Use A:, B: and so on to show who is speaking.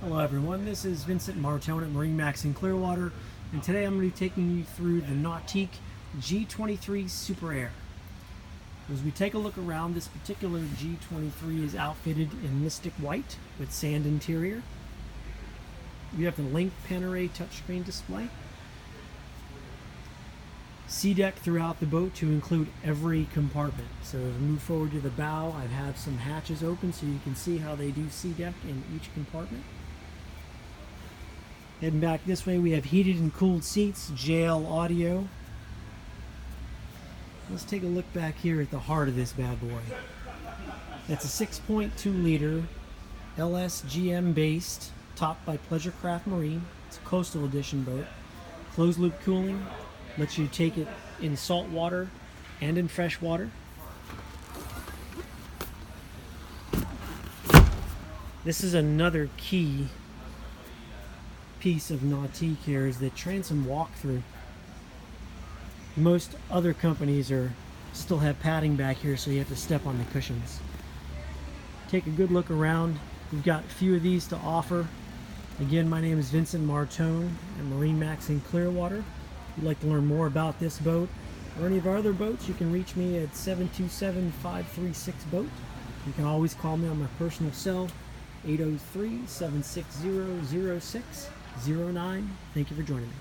A: Hello everyone, this is Vincent Martone at MarineMax Clearwater, and today I'm going to be taking you through the Nautique G23 Super Air. As we take a look around, this particular G23 is outfitted in Mystic White with sand interior. You have the Link Panerai touchscreen display. C-deck throughout the boat to include every compartment. So as we move forward to the bow, I have some hatches open so you can see how they do C-deck in each compartment. Heading back this way, we have heated and cooled seats, JL audio. Let's take a look back here at the heart of this bad boy. That's a 6.2 liter LSGM based, topped by Pleasurecraft Marine. It's a coastal edition boat. Closed loop cooling, lets you take it in salt water and in fresh water. This is another key piece of Nautique here, is the transom walkthrough. Most other companies still have padding back here, so you have to step on the cushions. Take a good look around. We've got a few of these to offer. Again, my name is Vincent Martone at MarineMax Clearwater. If you'd like to learn more about this boat or any of our other boats, you can reach me at 727-536-BOAT. You can always call me on my personal cell, 803-760-0609. Thank you for joining me.